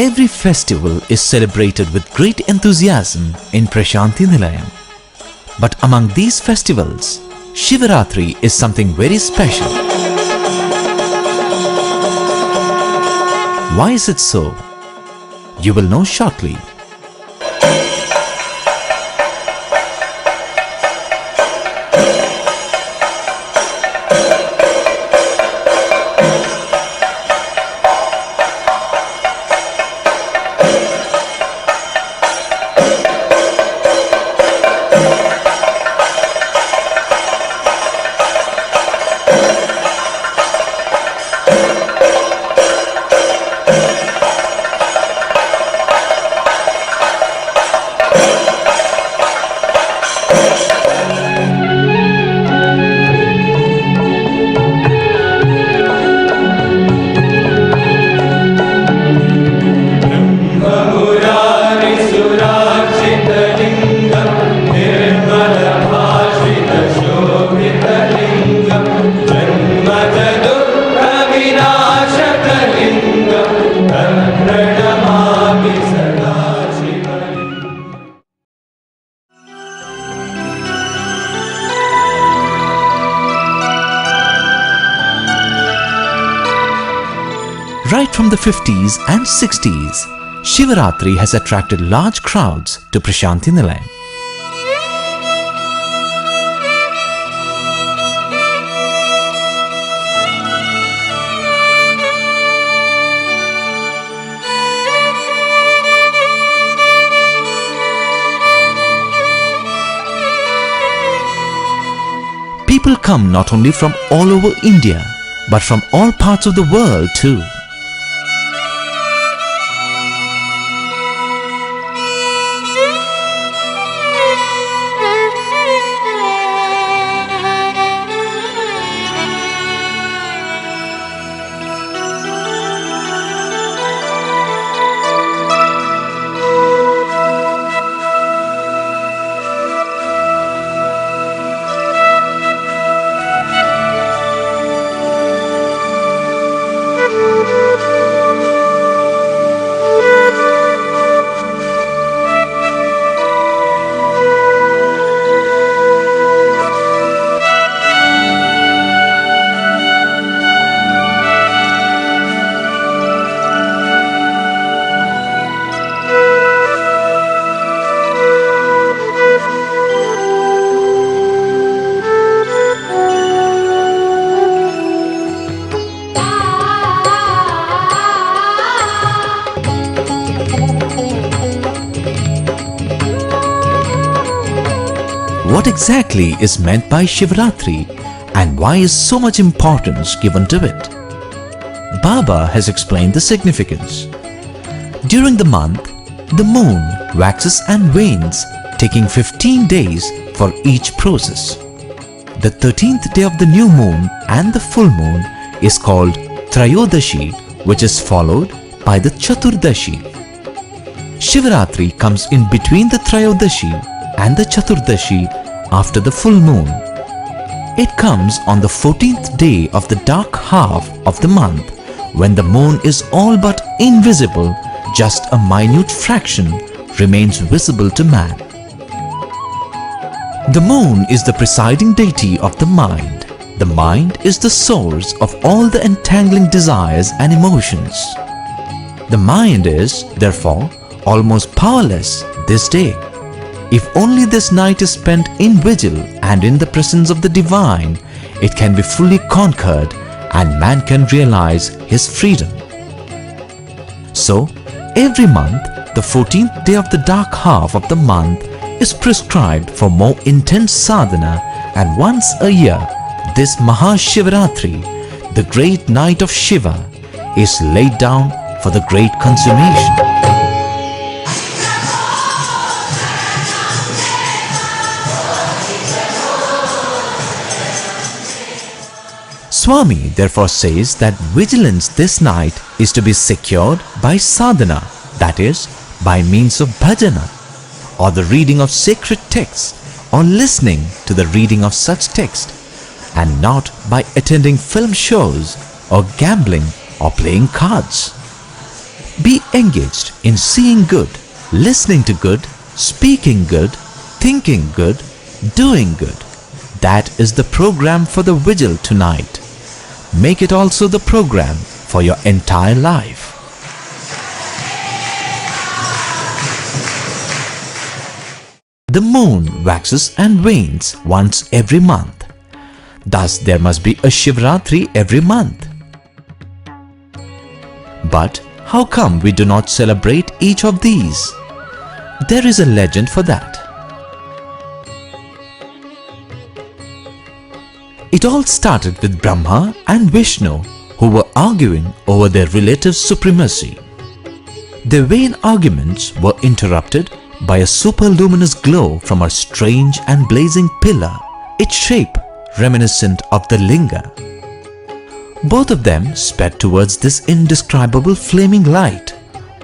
Every festival is celebrated with great enthusiasm in Prasanthi Nilayam. But among these festivals, Shivaratri is something very special. Why is it so? You will know shortly. Right from the 50s and 60s, Shivaratri has attracted large crowds to Prasanthi Nilayam. People come not only from all over India, but from all parts of the world too. What exactly is meant by Shivaratri and why is so much importance given to it? Baba has explained the significance. During the month, the moon waxes and wanes, taking 15 days for each process. The 13th day of the new moon and the full moon is called Trayodashi, which is followed by the Chaturdashi. Shivaratri comes in between the Trayodashi and the Chaturdashi after the full moon. It comes on the 14th day of the dark half of the month, when the moon is all but invisible. Just a minute fraction remains visible to man. The moon is the presiding deity of the mind. The mind is the source of all the entangling desires and emotions. The mind is, therefore, almost powerless this day. If only this night is spent in vigil and in the presence of the divine, it can be fully conquered and man can realize his freedom. So, every month, the 14th day of the dark half of the month is prescribed for more intense sadhana, and once a year, this Mahashivaratri, the great night of Shiva, is laid down for the great consummation. Swami therefore says that vigilance this night is to be secured by sadhana, that is, by means of bhajana, or the reading of sacred texts, or listening to the reading of such text, and not by attending film shows, or gambling, or playing cards. Be engaged in seeing good, listening to good, speaking good, thinking good, doing good. That is the program for the vigil tonight. Make it also the program for your entire life. The moon waxes and wanes once every month. Thus there must be a Shivaratri every month. But how come we do not celebrate each of these? There is a legend for that. It all started with Brahma and Vishnu, who were arguing over their relative supremacy. Their vain arguments were interrupted by a superluminous glow from a strange and blazing pillar, its shape reminiscent of the linga. Both of them sped towards this indescribable flaming light,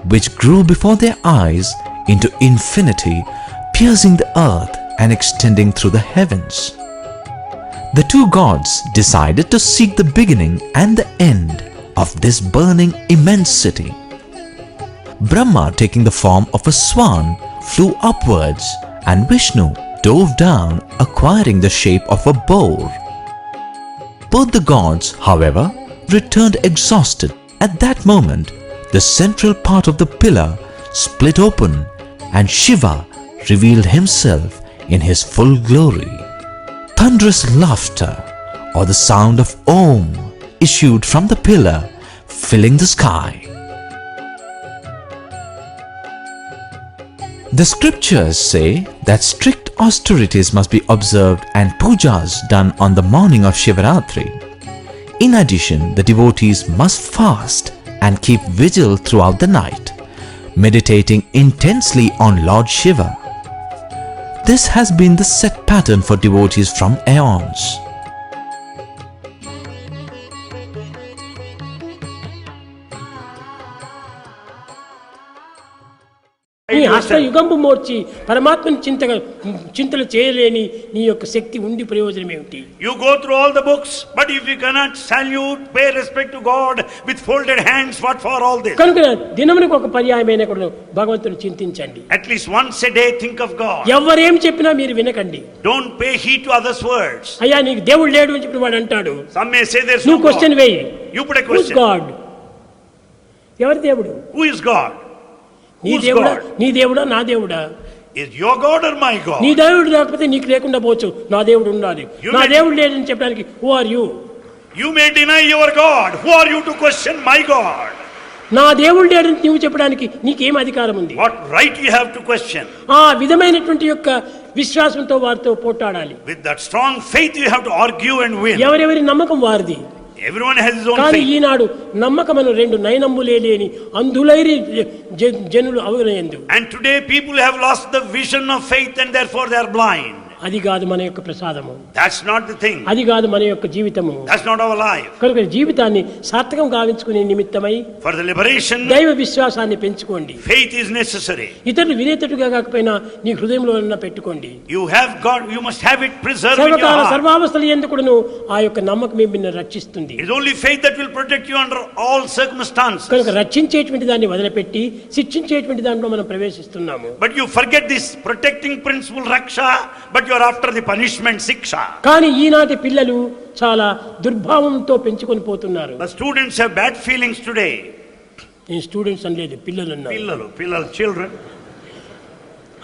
which grew before their eyes into infinity, piercing the earth and extending through the heavens. The two gods decided to seek the beginning and the end of this burning immense city. Brahma, taking the form of a swan, flew upwards, and Vishnu dove down, acquiring the shape of a boar. Both the gods, however, returned exhausted. At that moment, the central part of the pillar split open, and Shiva revealed himself in his full glory. Thunderous laughter, or the sound of Om, issued from the pillar, filling the sky. The scriptures say that strict austerities must be observed and pujas done on the morning of Shivaratri. In addition, the devotees must fast and keep vigil throughout the night, meditating intensely on Lord Shiva. This has been the set pattern for devotees from aeons. నీ హస్త యుగంబు మోర్చి పరమాత్మని చింతలు చేయలేని నీ యొక్క శక్తి ఉండి ప్రయోజనం ఏమిటి? You go through all the books, but if you cannot salute, pay respect to God with folded hands, what for all this? కనుక దినమునకు ఒక పర్యాయమైన కూడా భగవంతుని చింతించండి. At least once a day think of God. ఎవరేం చెప్పినా మీరు వినకండి. Don't pay heed to others' words. అయ్యా నీకు దేవుడు లేడు అని చెప్పి వాడు అంటాడు. Some may say there's no God. నువ్వు క్వశ్చన్ వేయి. You put a question. Who's God? ఎవరి దేవుడు? Who is God? నీ దేవుడా, నీ దేవుడా, నా దేవుడా? Is your God or my God? నీ దేవుడు లేకపోతే నీకు లేకుండా పోవచ్చు, నా దేవుడు ఉండాలి. నా దేవుడు లేడని చెప్పడానికి who are you? You may deny your God. Who are you to question my God? నా దేవుడు లేడని నువ్వు చెప్పడానికి నీకేం అధికారం ఉంది? What right you have to question? ఆ విధమైనటువంటి యొక్క విశ్వాసంతో వారితో పోట్లాడాలి. With that strong faith you have to argue and win. ఎవరెవరి నమ్మకం వారిది. Everyone has his own కానీ faith. ఈనాడు నమ్మకమను రెండు నయనంబులే లేని అంధులైరి జనులు అవగనయందు. And today people have lost the vision of faith and therefore they are blind. అది కాదు మన యొక్క ప్రసాదము. That's not the thing. అది కాదు మన యొక్క జీవితము. That's not our life. కనుక జీవితాన్ని సార్థకం గావించుకునే నిమిత్తమై For the liberation, దైవ విశ్వాసాన్ని పెంచుకోండి. faith is necessary. ఇతరులు వినేటట్టుగా కాకపోయినా నీ హృదయంలో పెట్టుకోండి. You have God, you must have it preserved in your సర్వకాల heart. సర్వావస్థల యందు కూడాను ఆ యొక్క నమ్మకం మిమ్మల్ని రక్షిస్తుంది. It is only faith that will protect you under all circumstances. కనుక రక్షించేటువంటి దాన్ని వదిలిపెట్టి శిక్షించేటువంటి దాంట్లో మనం ప్రవేశిస్తున్నాము. But you forget this protecting principle raksha, but you are after the punishment siksha. కానీ ఈనాటి పిల్లలు చాలా దుర్భావంతో పెంచుకొని పోతున్నారు. The students have bad feelings today. ఈ స్టూడెంట్స్ అనలేదు, పిల్లలు అన్నారు. Pillalu, children.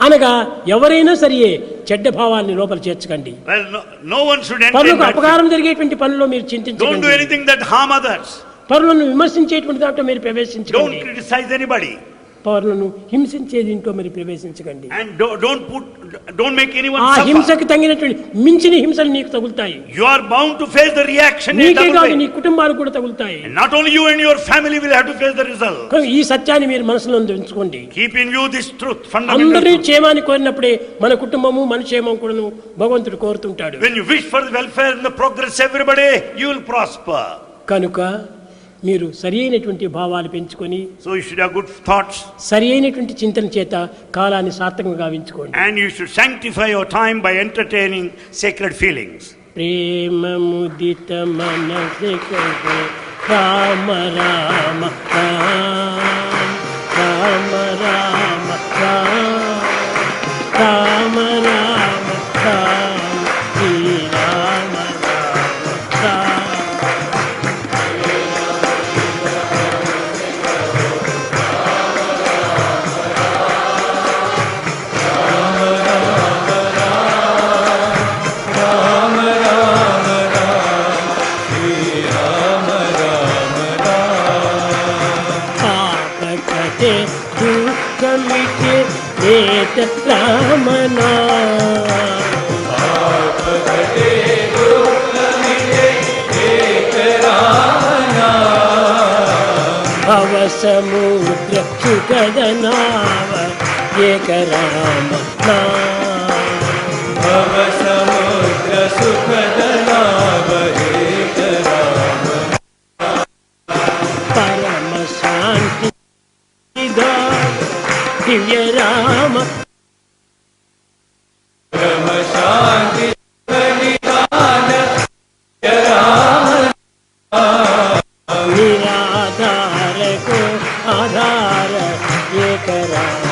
అనగా ఎవరైనా సరియే చెడ్డ భావాన్ని లోపల చేర్చకండి. Well, no one should enter. పరులకు అపకారం జరిగేటువంటి పనుల్లో మీరు చింతించకండి. Don't do anything that harm others. పరులను విమర్శించేటువంటి దాంట్లో మీరు ప్రవేశించకండి. Don't criticize anybody. పరులను హింసించే దీంట్లో మీరు ప్రవేశించకండి. And don't make anyone ఆ suffer. హింసకు తగినటువంటి మించిన హింసలు నీకు తగులుతాయి. You are bound to face the reaction. నీకే కాదు నీ కుటుంబాలకు కూడా తగులుతాయి. And not only you and your family will have to face the result. ఈ సత్యాన్ని మీరు మనసులో ఉంచుకోండి. Keep in view this truth, fundamental అందరి truth. క్షేమాన్ని కోరినప్పుడే మన కుటుంబము మన క్షేమం కూడాను భగవంతుడు కోరుతుంటాడు. When you wish for the welfare and the progress of everybody, you will prosper. కనుక మీరు సరి అయినటువంటి భావాలు పెంచుకొని, so you should have good thoughts, సరి అయినటువంటి చింతన చేత కాలాన్ని సార్థకంగా గావించుకోండి. and you should sanctify your time by entertaining sacred feelings. ప్రేమ ముదిత మనసే రామ రామ రామ రామ రామ రామ రామ రామ శ్రీ రామ రామ రామ. పాపకటే దుఃఖమిటే ఏతత్ రామనా భవసముద్ర సుఖదనావ ఏక రామ భవసముద్ర సుఖదనావ ఏక రామ. పరమ శాంతి దివ్య రామ పరమ శాంతి నిదాన రామ. నిరాధార को आधार एक राम